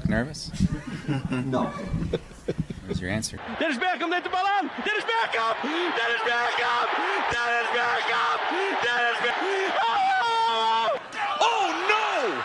Nervous? No. Where's your answer? Dennis Beckham, let the ball on! Dennis Beckham! Dennis Beckham! Dennis Beckham! Dennis Beckham! Oh! Oh, no!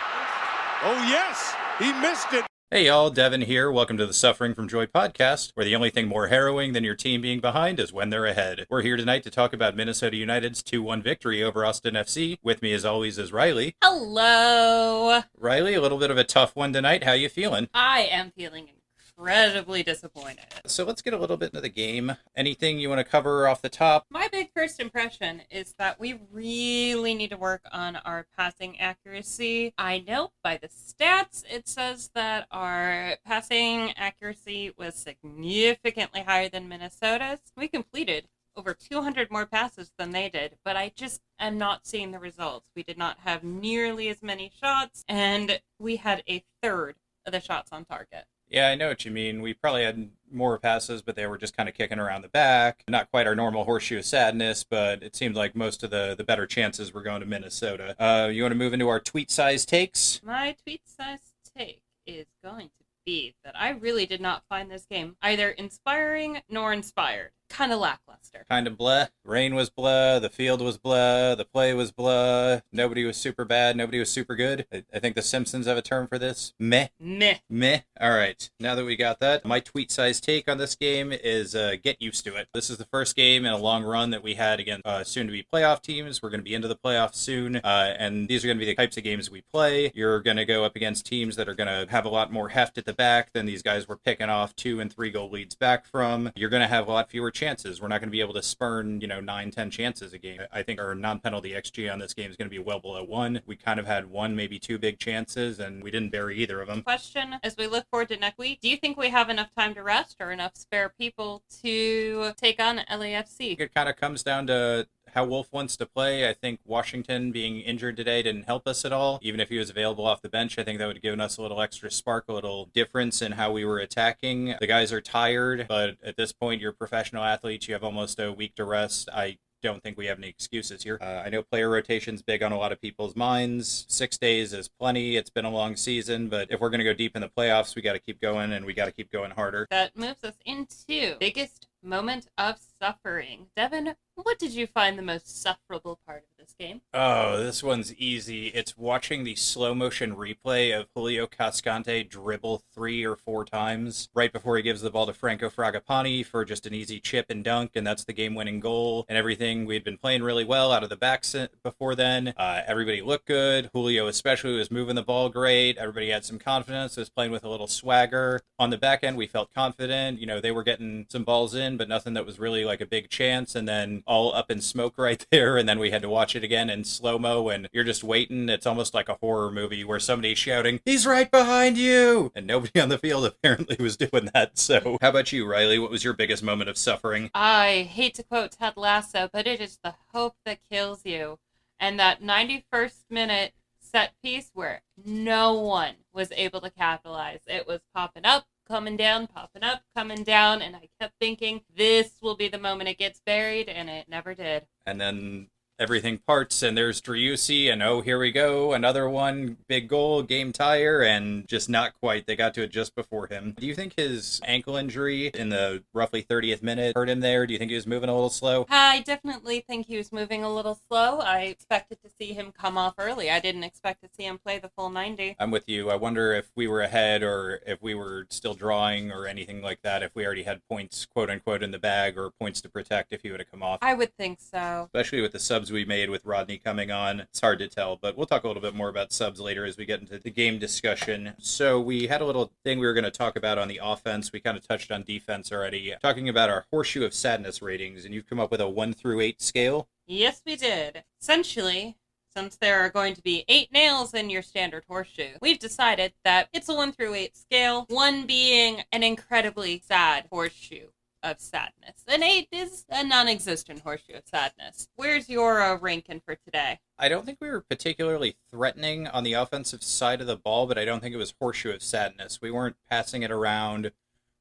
Oh, yes! He missed it. Hey y'all, Devin here. Welcome to the Suffering from Joy podcast, where the only thing more harrowing than your team being behind is when they're ahead. We're here tonight to talk about Minnesota United's 2-1 victory over Austin FC. With me as always is Riley. Hello. Riley, a little bit of a tough one tonight. How you feeling? I am feeling incredibly disappointed. So let's get a little bit into the game. Anything you want to cover off the top? My big first impression is that we really need to work on our passing accuracy. I know by the stats it says that our passing accuracy was significantly higher than Minnesota's. We completed over 200 more passes than they did, but I just am not seeing the results. We did not have nearly as many shots, and we had a third of the shots on target. Yeah, I know what you mean. We probably had more passes, but they were just kind of kicking around the back. Not quite our normal horseshoe of sadness, but it seemed like most of the better chances were going to Minnesota. You want to move into our tweet-sized takes? My tweet-sized take is going to be that I really did not find this game either inspiring nor inspired. Kind of lackluster. Kind of blah. Rain was blah. The field was blah. The play was blah. Nobody was super bad. Nobody was super good. I think the Simpsons have a term for this. Meh. Meh. Meh. All right. Now that we got that, my tweet-sized take on this game is get used to it. This is the first game in a long run that we had against soon-to-be playoff teams. We're going to be into the playoffs soon, and these are going to be the types of games we play. You're going to go up against teams that are going to have a lot more heft at the back than these guys were picking off 2 and 3 goal leads back from. You're going to have a lot fewer chances. We're not going to be able to spurn, 9-10 chances a game. I think our non-penalty XG on this game is going to be well below 1. We kind of had 1, maybe 2 big chances, and we didn't bury either of them. Question, as we look forward to next week, do you think we have enough time to rest or enough spare people to take on LAFC? It kind of comes down to how Wolf wants to play. I think Washington being injured today didn't help us at all. Even if he was available off the bench, I think that would have given us a little extra spark, a little difference in how we were attacking. The guys are tired, but at this point, you're professional athletes. You have almost a week to rest. I don't think we have any excuses here. I know player rotation's big on a lot of people's minds. 6 days is plenty. It's been a long season, but if we're going to go deep in the playoffs, we got to keep going, and we got to keep going harder. That moves us into biggest moment of suffering. Devin, what did you find the most sufferable part of this game? Oh, this one's easy. It's watching the slow motion replay of Julio Cascante dribble 3 or 4 times right before he gives the ball to Franco Fragapani for just an easy chip and dunk, and that's the game-winning goal and everything. We'd been playing really well out of the back before then. Everybody looked good. Julio especially was moving the ball great. Everybody had some confidence, was playing with a little swagger. On the back end, we felt confident. They were getting some balls in, but nothing that was really like a big chance, and then all up in smoke right there, and then we had to watch it again in slow-mo, and you're just waiting. It's almost like a horror movie where somebody's shouting, "He's right behind you!" And nobody on the field apparently was doing that. So how about you, Riley? What was your biggest moment of suffering? I hate to quote Ted Lasso, but it is the hope that kills you. And that 91st minute set piece where no one was able to capitalize. It was popping up, coming down, popping up, coming down, and I kept thinking, this will be the moment it gets buried, and it never did. And then everything parts, and there's Driussi, and oh, here we go, another one, big goal, game tire, and just not quite. They got to it just before him. Do you think his ankle injury in the roughly 30th minute hurt him there? Do you think he was moving a little slow? I definitely think he was moving a little slow. I expected to see him come off early. I didn't expect to see him play the full 90. I'm with you. I wonder if we were ahead or if we were still drawing or anything like that, if we already had points, quote-unquote, in the bag or points to protect if he would have come off. I would think so. Especially with the subs we made with Rodney coming on. It's hard to tell, but we'll talk a little bit more about subs later as we get into the game discussion. So we had a little thing we were going to talk about on the offense. We kind of touched on defense already, talking about our horseshoe of sadness ratings, and you've come up with a 1 through 8 scale. Yes, we did. Essentially, since there are going to be 8 nails in your standard horseshoe, we've decided that it's a 1 through 8 scale, 1 being an incredibly sad horseshoe of sadness. An 8 is a non-existent horseshoe of sadness. Where's your ranking for today? I don't think we were particularly threatening on the offensive side of the ball, but I don't think it was horseshoe of sadness. We weren't passing it around.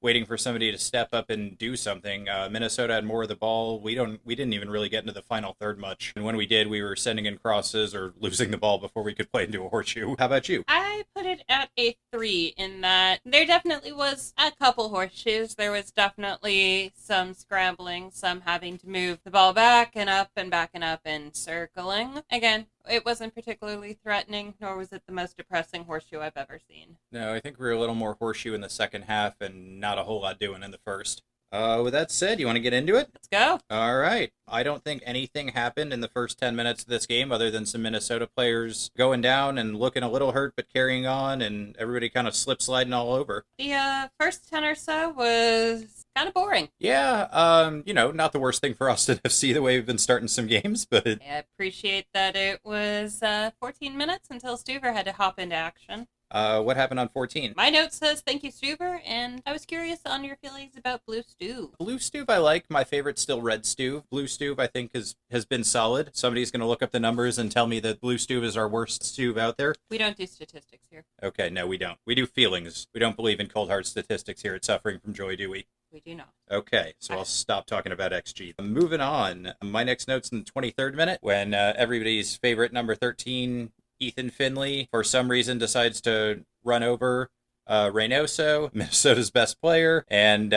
waiting for somebody to step up and do something. Minnesota had more of the ball. We didn't even really get into the final third much. And when we did, we were sending in crosses or losing the ball before we could play into a horseshoe. How about you? I put it at a 3 in that there definitely was a couple horseshoes. There was definitely some scrambling, some having to move the ball back and up and back and up and circling. Again, it wasn't particularly threatening, nor was it the most depressing horseshoe I've ever seen. No, I think we were a little more horseshoe in the second half and not a whole lot doing in the first. With that said, you want to get into it? Let's go. All right. I don't think anything happened in the first 10 minutes of this game other than some Minnesota players going down and looking a little hurt but carrying on, and everybody kind of slip-sliding all over. The first 10 or so was kind of boring. Yeah, not the worst thing for Austin FC the way we've been starting some games, but... I appreciate that it was 14 minutes until Stuver had to hop into action. What happened on 14? My note says, thank you, Stuver, and I was curious on your feelings about Blue Stew. Blue Stew I like. My favorite's still Red Stew. Blue Stew I think has been solid. Somebody's going to look up the numbers and tell me that Blue Stew is our worst stew out there. We don't do statistics here. Okay, no, we don't. We do feelings. We don't believe in cold hard statistics here at Suffering from Joy, do we? We do not. Okay, so I'll stop talking about XG. Moving on. My next note's in the 23rd minute when everybody's favorite number 13, Ethan Finley, for some reason decides to run over Reynoso, Minnesota's best player, and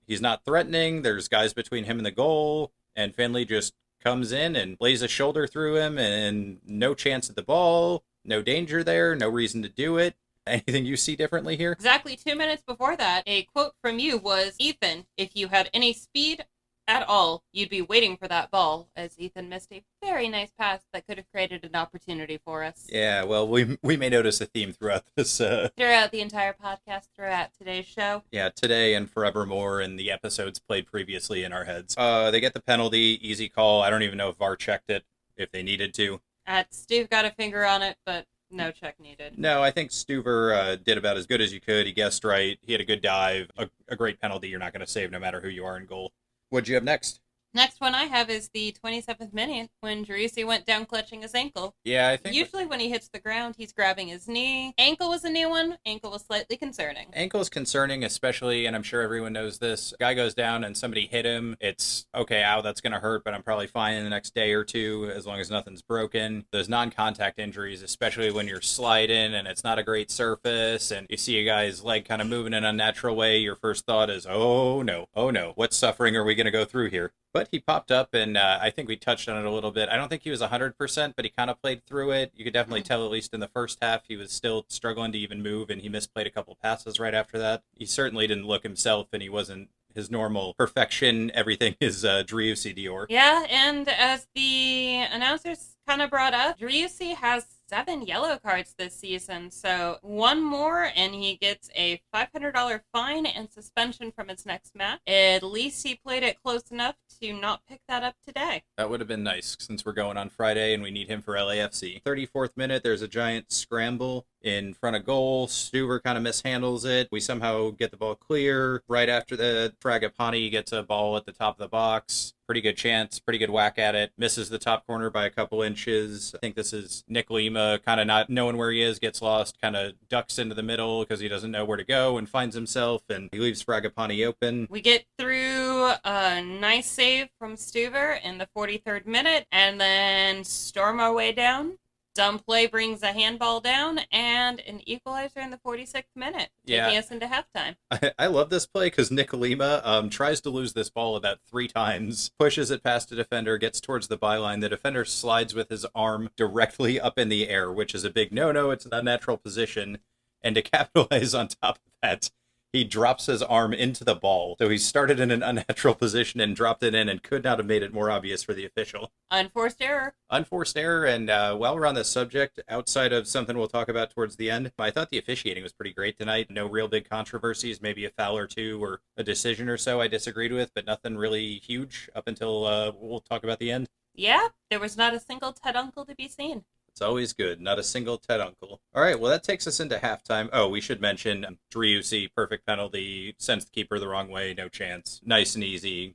he's not threatening. There's guys between him and the goal, and Finley just comes in and lays a shoulder through him, and no chance at the ball, no danger there, no reason to do it. Anything you see differently here? Exactly 2 minutes before that, a quote from you was, Ethan, if you had any speed at all, you'd be waiting for that ball, as Ethan missed a very nice pass that could have created an opportunity for us. Yeah, well, we may notice a theme throughout this. Throughout the entire podcast, throughout today's show. Yeah, today and forevermore, and the episodes played previously in our heads. They get the penalty, easy call. I don't even know if VAR checked it, if they needed to. Steve got a finger on it, but no check needed. No, I think Stuver did about as good as you could. He guessed right. He had a good dive. A great penalty you're not going to save no matter who you are in goal. What'd you have next? Next one I have is the 27th minute when Driussi went down clutching his ankle. Yeah, I think... Usually when he hits the ground, he's grabbing his knee. Ankle was a new one. Ankle was slightly concerning. Ankle is concerning, especially, and I'm sure everyone knows this, guy goes down and somebody hit him. It's, okay, ow, that's going to hurt, but I'm probably fine in the next day or two as long as nothing's broken. Those non-contact injuries, especially when you're sliding and it's not a great surface and you see a guy's leg kind of moving in an unnatural way, your first thought is, oh no, what suffering are we going to go through here? But he popped up, and I think we touched on it a little bit. I don't think he was 100%, but he kind of played through it. You could definitely tell, at least in the first half, he was still struggling to even move, and he misplayed a couple passes right after that. He certainly didn't look himself, and he wasn't his normal perfection. Everything is Driussi Dior. Yeah, and as the announcers kind of brought up, Driussi has 7 yellow cards this season, so one more and he gets a $500 fine and suspension from his next match. At least he played it close enough to not pick that up today. That would have been nice since we're going on Friday and we need him for LAFC. 34th minute, there's a giant scramble in front of goal. Stuver kind of mishandles it. We somehow get the ball clear. Right after the Fragapani gets a ball at the top of the box. Pretty good chance, pretty good whack at it. Misses the top corner by a couple inches. I think this is Nick Lima kind of not knowing where he is, gets lost, kind of ducks into the middle because he doesn't know where to go and finds himself, and he leaves Fragapani open. We get through a nice save from Stuver in the 43rd minute and then storm our way down. Dumb play brings a handball down and an equalizer in the 46th minute, taking us into halftime. I love this play because Nick Lima tries to lose this ball about 3 times, pushes it past a defender, gets towards the byline. The defender slides with his arm directly up in the air, which is a big no-no. It's an unnatural position. And to capitalize on top of that, he drops his arm into the ball. So he started in an unnatural position and dropped it in and could not have made it more obvious for the official. Unforced error. Unforced error. And while we're on this subject, outside of something we'll talk about towards the end, I thought the officiating was pretty great tonight. No real big controversies, maybe a foul or two or a decision or so I disagreed with, but nothing really huge up until we'll talk about the end. Yeah, there was not a single Ted Uncle to be seen. It's always good. Not a single Ted Uncle. All right, well, that takes us into halftime. Oh, we should mention Driussi, perfect penalty, sends the keeper the wrong way, no chance. Nice and easy.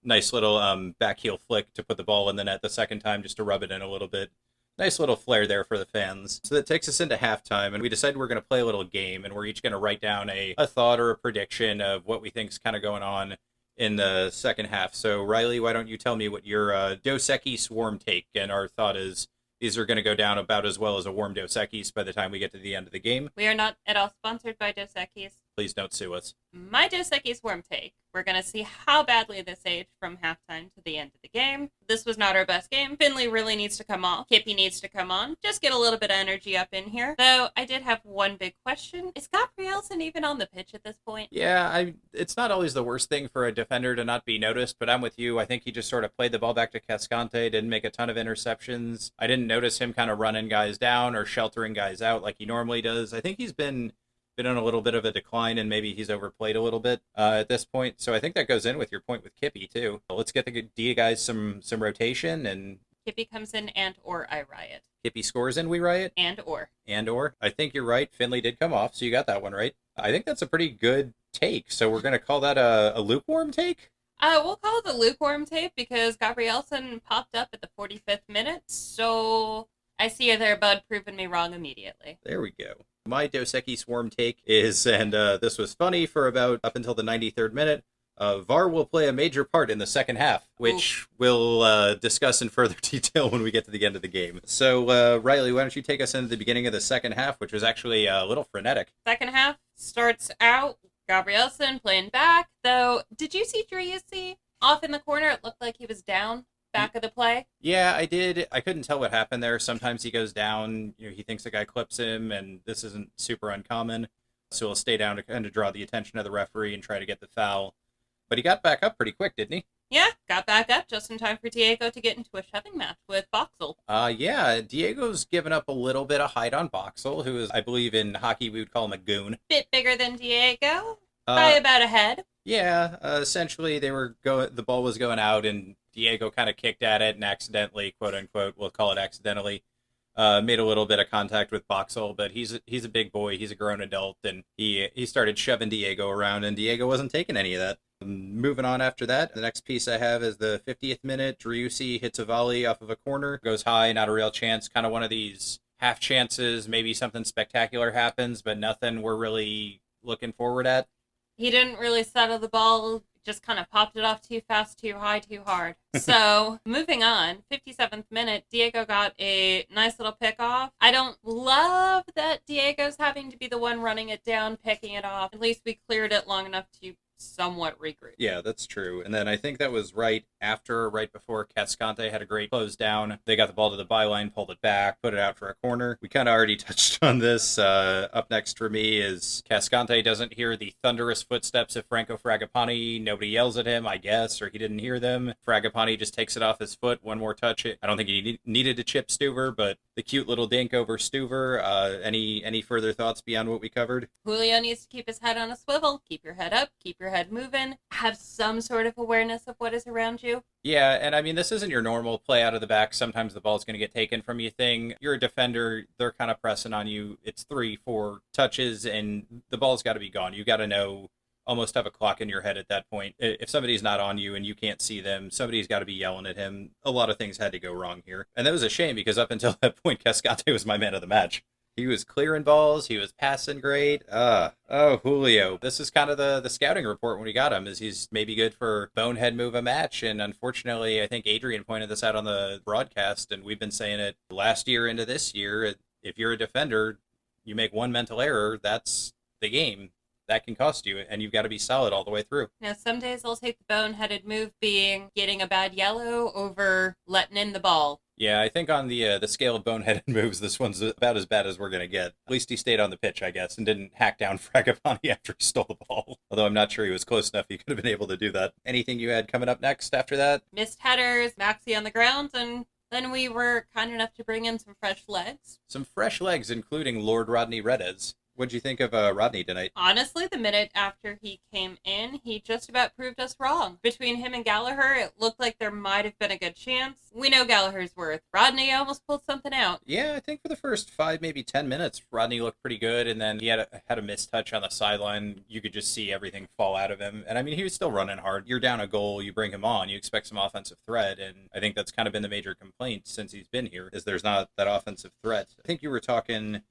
Nice little back heel flick to put the ball in the net the second time just to rub it in a little bit. Nice little flair there for the fans. So that takes us into halftime, and we decided we're going to play a little game, and we're each going to write down a thought or a prediction of what we think is kind of going on in the second half. So, Riley, why don't you tell me what your Dos Equis swarm take, and our thought is these are going to go down about as well as a warm Dos Equis by the time we get to the end of the game. We are not at all sponsored by Dos Equis. Please don't sue us. My Dos Equis swarm take. We're going to see how badly this aged from halftime to the end of the game. This was not our best game. Finley really needs to come off. Kippy needs to come on. Just get a little bit of energy up in here. Though I did have one big question. Is Gabrielson even on the pitch at this point? Yeah, it's not always the worst thing for a defender to not be noticed, but I'm with you. I think he just sort of played the ball back to Cascante, didn't make a ton of interceptions. I didn't notice him kind of running guys down or sheltering guys out like he normally does. I think he's been on a little bit of a decline, and maybe he's overplayed a little bit at this point. So I think that goes in with your point with Kippy, too. Let's get the D guys some rotation, and Kippy comes in and or I riot. Kippy scores and we riot? And or. I think you're right. Finley did come off, so you got that one right. I think that's a pretty good take. So we're going to call that a lukewarm take? We'll call it a lukewarm take because Gabrielson popped up at the 45th minute. So I see you there, bud, proving me wrong immediately. There we go. My Dos Equis swarm take is, and this was funny for about up until the 93rd minute, VAR will play a major part in the second half, which we'll discuss in further detail when we get to the end of the game. So, Riley, why don't you take us into the beginning of the second half, which was actually a little frenetic. Second half starts out, Gabrielson playing back, though. Did you see Driussi off in the corner? It looked like he was down. Back of the play? Yeah, I did. I couldn't tell what happened there. Sometimes he goes down, he thinks the guy clips him, and this isn't super uncommon. So he'll stay down to kind of draw the attention of the referee and try to get the foul. But he got back up pretty quick, didn't he? Yeah, got back up just in time for Diego to get into a shoving match with Boxall. Yeah, Diego's given up a little bit of height on Boxall, who is, I believe in hockey we would call him a goon. Bit bigger than Diego, by about a head. Yeah, essentially the ball was going out, and Diego kind of kicked at it and accidentally, quote unquote, we'll call it accidentally, made a little bit of contact with Boxall, but he's a big boy, he's a grown adult, and he started shoving Diego around, and Diego wasn't taking any of that. Moving on after that, the next piece I have is the 50th minute. Driussi hits a volley off of a corner, goes high, not a real chance, kind of one of these half chances, maybe something spectacular happens, but nothing we're really looking forward at. He didn't really settle the ball, just kind of popped it off too fast, too high, too hard. So, moving on, 57th minute, Diego got a nice little pick off. I don't love that Diego's having to be the one running it down, picking it off. At least we cleared it long enough to somewhat regroup. Yeah, that's true. And then I think that was right before Cascante had a great close down. They got the ball to the byline, pulled it back, put it out for a corner. We kind of already touched on this. Up next for me is Cascante doesn't hear the thunderous footsteps of Franco Fragapane. Nobody yells at him, I guess, or he didn't hear them. Fragapane just takes it off his foot. One more touch. I don't think he needed to chip Stuver, but the cute little dink over Stuver. Any further thoughts beyond what we covered? Julio needs to keep his head on a swivel. Keep your head up. Keep your head moving. Have some sort of awareness of what is around you. Yeah, and I mean, this isn't your normal play out of the back. Sometimes the ball's going to get taken from you thing. You're a defender. They're kind of pressing on you. It's 3-4 touches, and the ball's got to be gone. You got to know, almost have a clock in your head at that point. If somebody's not on you and you can't see them, somebody's got to be yelling at him. A lot of things had to go wrong here. And that was a shame because up until that point, Cascante was my man of the match. He was clearing balls. He was passing great. Julio. This is kind of the scouting report when we got him, is he's maybe good for bonehead move a match. And unfortunately, I think Adrian pointed this out on the broadcast, and we've been saying it last year into this year. If you're a defender, you make one mental error, that's the game. That can cost you, and you've got to be solid all the way through. Now, some days I'll take the boneheaded move being getting a bad yellow over letting in the ball. Yeah, I think on the scale of boneheaded moves, this one's about as bad as we're going to get. At least he stayed on the pitch, I guess, and didn't hack down Fragapane after he stole the ball. Although I'm not sure he was close enough he could have been able to do that. Anything you had coming up next after that? Missed headers, Maxi on the ground, and then we were kind enough to bring in some fresh legs. Some fresh legs, including Lord Rodney Redes. What'd you think of Rodney tonight? Honestly, the minute after he came in, he just about proved us wrong. Between him and Gallagher, it looked like there might have been a good chance. We know Gallagher's worth. Rodney almost pulled something out. Yeah, I think for the first 5, maybe 10 minutes, Rodney looked pretty good, and then he had a missed touch on the sideline. You could just see everything fall out of him. And I mean, he was still running hard. You're down a goal, you bring him on, you expect some offensive threat, and I think that's kind of been the major complaint since he's been here, is there's not that offensive threat. I think you were talking,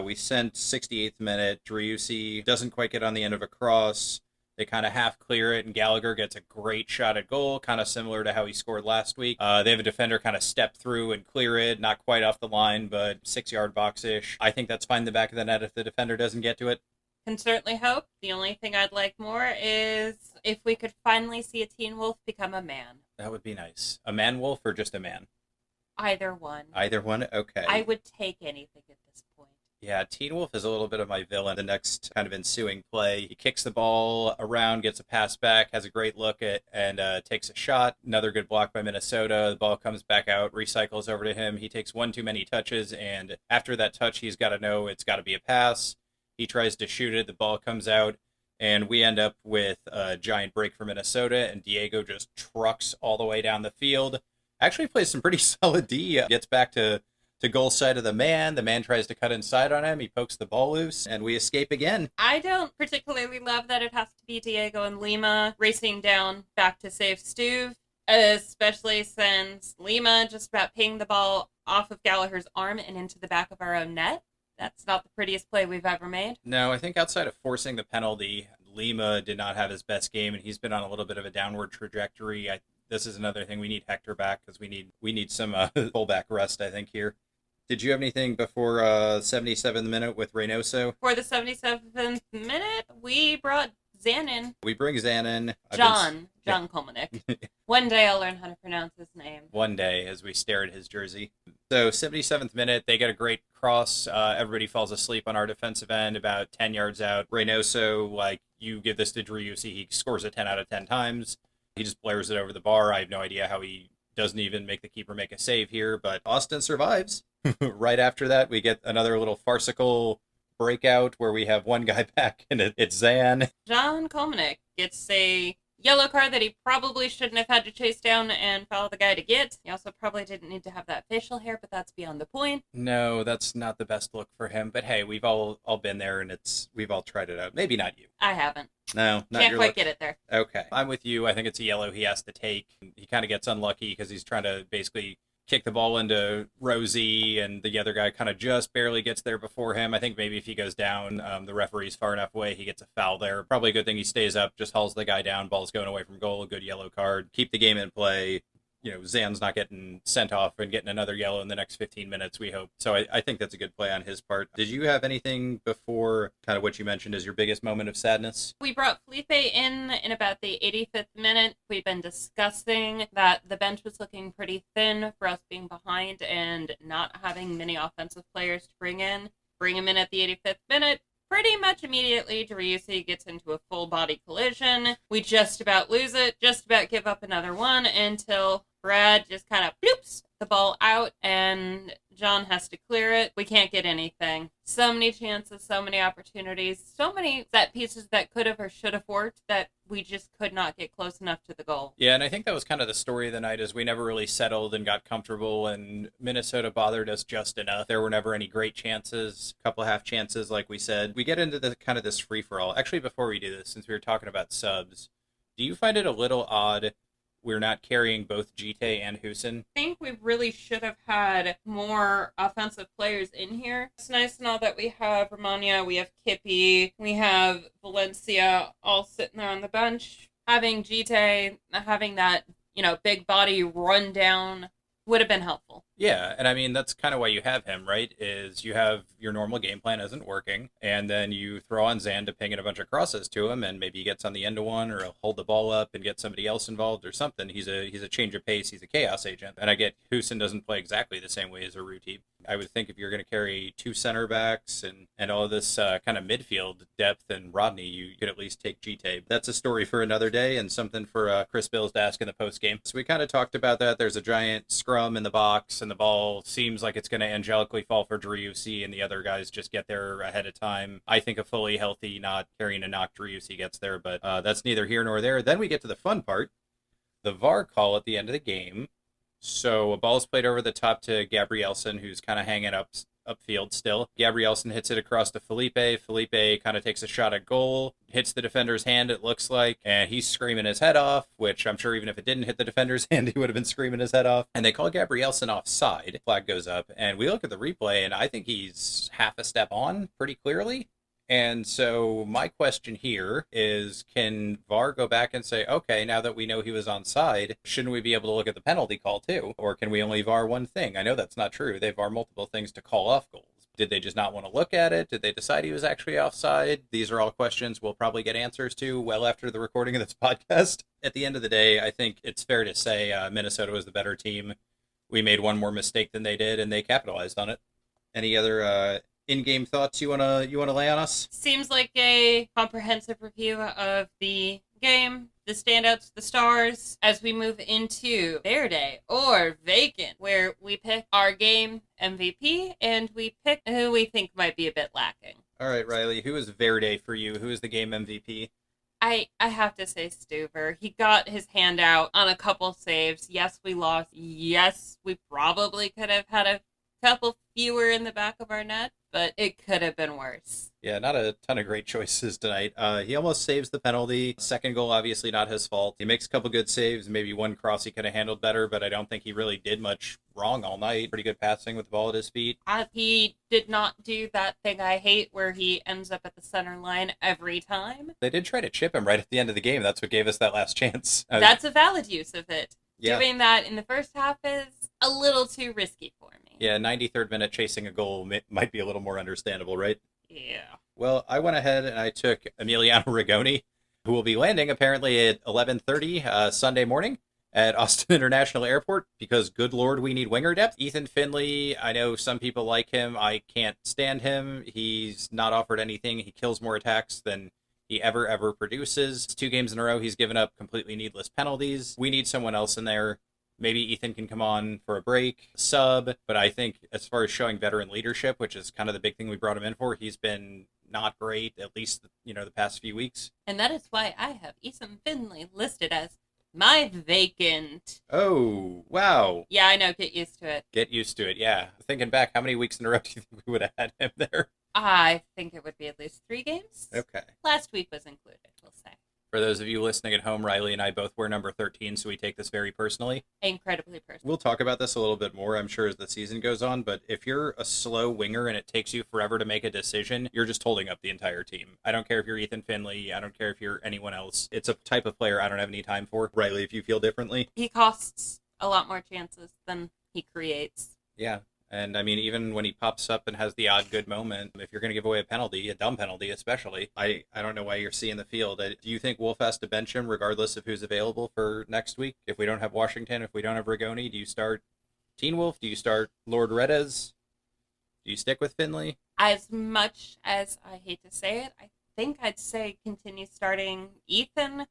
we sent 68th minute, Driussi doesn't quite get on the end of a cross. They kind of half clear it, and Gallagher gets a great shot at goal, kind of similar to how he scored last week. They have a defender kind of step through and clear it, not quite off the line, but 6-yard box-ish. I think that's fine in the back of the net if the defender doesn't get to it. Can certainly hope. The only thing I'd like more is if we could finally see a teen wolf become a man. That would be nice. A man wolf or just a man? Either one. Either one? Okay. I would take anything at this point. Yeah, Teen Wolf is a little bit of my villain. The next kind of ensuing play, he kicks the ball around, gets a pass back, has a great look at, and takes a shot. Another good block by Minnesota. The ball comes back out, recycles over to him. He takes one too many touches, and after that touch, he's got to know it's got to be a pass. He tries to shoot it. The ball comes out, and we end up with a giant break for Minnesota, and Diego just trucks all the way down the field. Actually plays some pretty solid D. Gets back to goal side of the man. The man tries to cut inside on him. He pokes the ball loose, and we escape again. I don't particularly love that it has to be Diego and Lima racing down back to save Stuve, especially since Lima just about pinged the ball off of Gallagher's arm and into the back of our own net. That's not the prettiest play we've ever made. No, I think outside of forcing the penalty, Lima did not have his best game, and he's been on a little bit of a downward trajectory. This is another thing. We need Hector back because we need some fullback rest, I think, here. Did you have anything before 77th minute with Reynoso? For the 77th minute, we brought Zan in. We bring Zan in. John Kolmanek. One day I'll learn how to pronounce his name. One day, as we stare at his jersey. So 77th minute, they get a great cross. Everybody falls asleep on our defensive end about 10 yards out. Reynoso, you give this to Driussi, he scores it 10 out of 10 times. He just blares it over the bar. I have no idea how he doesn't even make the keeper make a save here, but Austin survives. Right after that, we get another little farcical breakout where we have one guy back, and it's Zan. John Kolmanek gets a yellow card that he probably shouldn't have had to chase down and follow the guy to get. He also probably didn't need to have that facial hair, but that's beyond the point. No, that's not the best look for him, but hey, we've all been there, and we've all tried it out. Maybe not you. I haven't. No, not Can't your quite look. get it there. Okay. I'm with you. I think it's a yellow he has to take. He kind of gets unlucky because he's trying to basically kick the ball into Rosie, and the other guy kind of just barely gets there before him. I think maybe if he goes down, the referee's far enough away, he gets a foul there. Probably a good thing he stays up, just hauls the guy down, ball's going away from goal, a good yellow card. Keep the game in play. Zan's not getting sent off and getting another yellow in the next 15 minutes, we hope. So I think that's a good play on his part. Did you have anything before kind of what you mentioned as your biggest moment of sadness? We brought Felipe in about the 85th minute. We've been discussing that the bench was looking pretty thin for us being behind and not having many offensive players to bring in. Bring him in at the 85th minute. Pretty much immediately, Driussi gets into a full-body collision. We just about lose it, just about give up another one until Brad just kind of bloops the ball out and John has to clear it. We can't get anything. So many chances, so many opportunities, so many set pieces that could have or should have worked that we just could not get close enough to the goal. Yeah, and I think that was kind of the story of the night, is we never really settled and got comfortable, and Minnesota bothered us just enough. There were never any great chances, a couple half chances, like we said. We get into the kind of this free-for-all. Actually, before we do this, since we were talking about subs, do you find it a little odd we're not carrying both Gite and Husin? I think we really should have had more offensive players in here. It's nice and all that we have Romania, we have Kippy, we have Valencia all sitting there on the bench. Having Gite, having that, big body run down would have been helpful. Yeah, and I mean, that's kind of why you have him, right? Is you have your normal game plan isn't working, and then you throw on Zan to ping in a bunch of crosses to him, and maybe he gets on the end of one, or he'll hold the ball up and get somebody else involved or something. He's a change of pace, he's a chaos agent. And I get Husin doesn't play exactly the same way as Arruti. I would think if you're going to carry two center backs and all of this kind of midfield depth and Rodney, you could at least take Gite. That's a story for another day and something for Chris Bills to ask in the post game. So we kind of talked about that. There's a giant scrum in the box, and the ball seems like it's going to angelically fall for Driussi, and the other guys just get there ahead of time. I think a fully healthy, not carrying a knock Driussi gets there, but that's neither here nor there. Then we get to the fun part, the VAR call at the end of the game. So a ball's played over the top to Gabrielson, who's kind of hanging upfield still. Gabrielson hits it across to Felipe. Felipe kind of takes a shot at goal, hits the defender's hand, it looks like, and he's screaming his head off, which I'm sure even if it didn't hit the defender's hand, he would have been screaming his head off. And they call Gabrielson offside. Flag goes up, and we look at the replay, and I think he's half a step on pretty clearly. And so my question here is, can VAR go back and say, okay, now that we know he was onside, shouldn't we be able to look at the penalty call too? Or can we only VAR one thing? I know that's not true. They VAR multiple things to call off goals. Did they just not want to look at it? Did they decide he was actually offside? These are all questions we'll probably get answers to well after the recording of this podcast. At the end of the day, I think it's fair to say Minnesota was the better team. We made one more mistake than they did, and they capitalized on it. Any other in-game thoughts you wanna lay on us? Seems like a comprehensive review of the game, the standouts, the stars, as we move into Verde or Vacant, where we pick our game MVP and we pick who we think might be a bit lacking. All right, Riley, who is Verde for you? Who is the game MVP? I have to say Stuver. He got his hand out on a couple saves. Yes, we lost. Yes, we probably could have had a couple fewer in the back of our net, but it could have been worse. Yeah, not a ton of great choices tonight. He almost saves the penalty. Second goal, obviously not his fault. He makes a couple good saves. Maybe one cross he could have handled better, but I don't think he really did much wrong all night. Pretty good passing with the ball at his feet. He did not do that thing I hate where he ends up at the center line every time. They did try to chip him right at the end of the game. That's what gave us that last chance. That's a valid use of it. Yeah. Doing that in the first half is a little too risky for me. Yeah, 93rd minute chasing a goal might be a little more understandable, right? Yeah. Well, I went ahead and I took Emiliano Rigoni, who will be landing apparently at 11:30 Sunday morning at Austin International Airport, because good Lord, we need winger depth. Ethan Finley, I know some people like him. I can't stand him. He's not offered anything. He kills more attacks than he ever produces. 2 games in a row, he's given up completely needless penalties. We need someone else in there. Maybe Ethan can come on for a break, sub, but I think as far as showing veteran leadership, which is kind of the big thing we brought him in for, he's been not great, at least, the past few weeks. And that is why I have Ethan Finley listed as my vacant. Oh, wow. Yeah, I know. Get used to it. Get used to it, yeah. Thinking back, how many weeks in a row do you think we would have had him there? I think it would be at least 3 games. Okay. Last week was included, we'll say. For those of you listening at home, Riley and I both wear number 13, so we take this very personally. Incredibly personal. We'll talk about this a little bit more, I'm sure, as the season goes on, but if you're a slow winger and it takes you forever to make a decision, you're just holding up the entire team. I don't care if you're Ethan Finley, I don't care if you're anyone else. It's a type of player I don't have any time for. Riley, if you feel differently. He costs a lot more chances than he creates. Yeah. And, I mean, even when he pops up and has the odd good moment, if you're going to give away a penalty, a dumb penalty especially, I don't know why you're seeing the field. Do you think Wolf has to bench him regardless of who's available for next week? If we don't have Washington, if we don't have Rigoni, do you start Teen Wolf? Do you start Lord Redez? Do you stick with Finley? As much as I hate to say it, I think I'd say continue starting Ethan.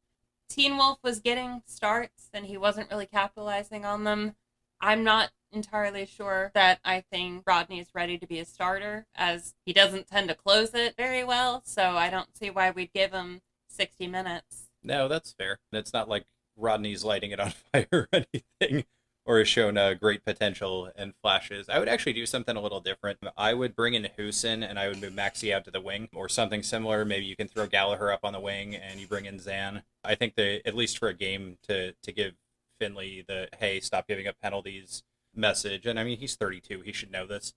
Teen Wolf was getting starts and he wasn't really capitalizing on them. I'm not entirely sure that I think Rodney is ready to be a starter, as he doesn't tend to close it very well, so I don't see why we'd give him 60 minutes. No, that's fair. It's not like Rodney's lighting it on fire or anything, or has shown great potential and flashes. I would actually do something a little different. I would bring in Husin and I would move Maxi out to the wing, or something similar. Maybe you can throw Gallagher up on the wing and you bring in Zan. I think at least for a game, to give Finley the, hey, stop giving up penalties message. And I mean, he's 32. He should know this.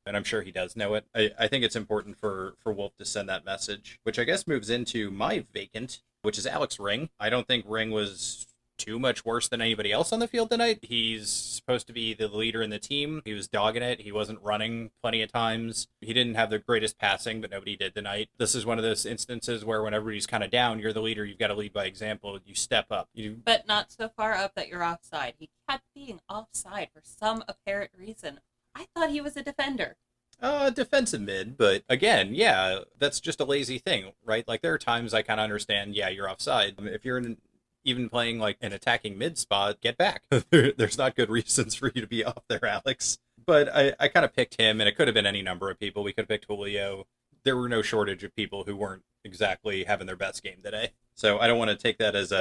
And I'm sure he does know it. I think it's important for Wolf to send that message, which I guess moves into my vacant, which is Alex Ring. I don't think Ring was too much worse than anybody else on the field tonight. He's supposed to be the leader in the team. He was dogging it. He wasn't running plenty of times. He didn't have the greatest passing, but nobody did tonight. This is one of those instances where when everybody's kind of down, you're the leader. You've got to lead by example. You step up. But not so far up that you're offside. He kept being offside for some apparent reason. I thought he was a defender. Defensive mid, but again, yeah, that's just a lazy thing, right? Like, there are times I kind of understand, yeah, you're offside. If you're even playing like an attacking mid spot, get back. There's not good reasons for you to be off there, Alex. But I kind of picked him, and it could have been any number of people. We could have picked Julio. There were no shortage of people who weren't exactly having their best game today. So I don't want to take that as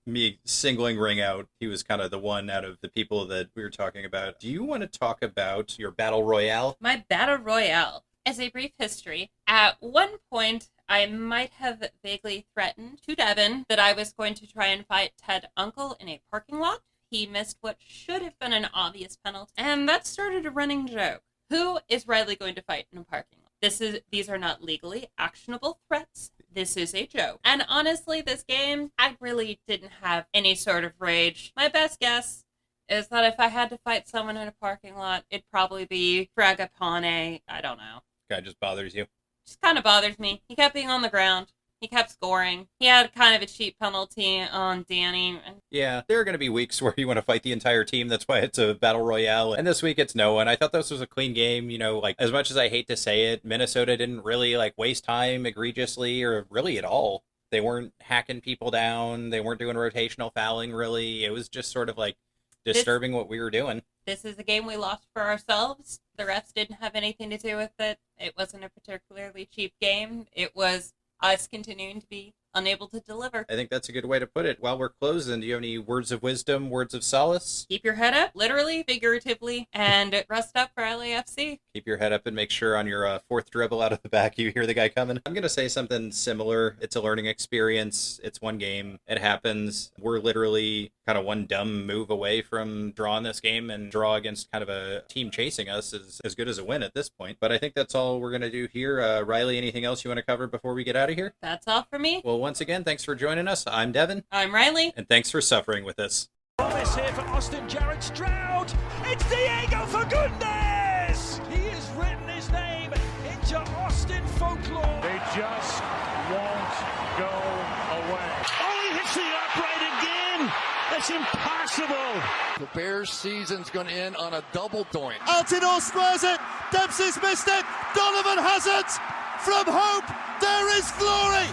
me singling Ring out. He was kind of the one out of the people that we were talking about. Do you want to talk about your battle royale? My battle royale. As a brief history, at one point, I might have vaguely threatened to Devan that I was going to try and fight Ted Uncle in a parking lot. He missed what should have been an obvious penalty, and that started a running joke. Who is Riley going to fight in a parking lot? These are not legally actionable threats. This is a joke. And honestly, this game, I really didn't have any sort of rage. My best guess is that if I had to fight someone in a parking lot, it'd probably be Fragapane. I don't know. Guy just bothers you. Just kind of bothers me. He kept being on the ground. He kept scoring. He had kind of a cheap penalty on Danny. Yeah, there are going to be weeks where you want to fight the entire team. That's why it's a battle royale. And this week it's no one. I thought this was a clean game. You know, like, as much as I hate to say it, Minnesota didn't really like waste time egregiously or really at all. They weren't hacking people down. They weren't doing rotational fouling, really. It was just sort of like disturbing what we were doing. This is a game we lost for ourselves. The refs didn't have anything to do with it. It wasn't a particularly cheap game. It was us continuing to be unable to deliver. I think that's a good way to put it. While we're closing, do you have any words of wisdom, words of solace? Keep your head up, literally, figuratively, and rest up for LAFC. Keep your head up and make sure on your fourth dribble out of the back you hear the guy coming. I'm going to say something similar. It's a learning experience. It's one game. It happens. We're literally kind of one dumb move away from drawing this game, and draw against kind of a team chasing us is as good as a win at this point. But I think that's all we're going to do here. Riley, anything else you want to cover before we get out of here? That's all for me. Well, once again, thanks for joining us. I'm Devan. I'm Riley. And thanks for suffering with us. Promise here for Austin Jarrett Stroud. It's Diego for goodness! He has written his name into Austin folklore. They just won't go away. Oh, he hits the upright again! That's impossible! The Bears' season's going to end on a double doink. Altidore squares it. Dempsey's missed it. Donovan has it. From hope, there is glory.